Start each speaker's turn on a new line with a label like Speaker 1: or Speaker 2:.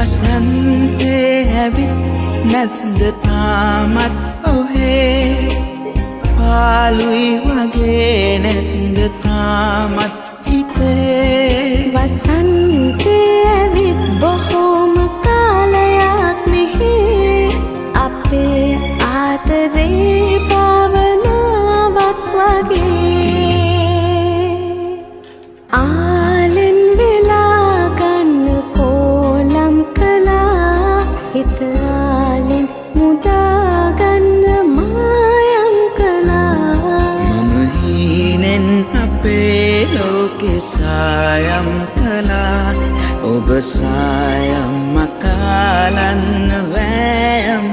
Speaker 1: වසන්තේ ඇවිත් නැද්ද තාමත් ඔහේ පාළුයි වගේ නැද්ද තාමත් හිතේ
Speaker 2: වසන්තේ ඇවිත් බොහෝම කාලයක් මෙහි අපේ ආදරේ භාවනාවක් වගේ ආලෙන් වෙලා ගන්න කෝලම් කළා හිත ආලෙන් මුදා ගන්න මායම් කළා
Speaker 1: මම හීනෙන් අපේ ලෝකෙ සායම් කළා ඔබ සායම් මකාලන්න වෑයම්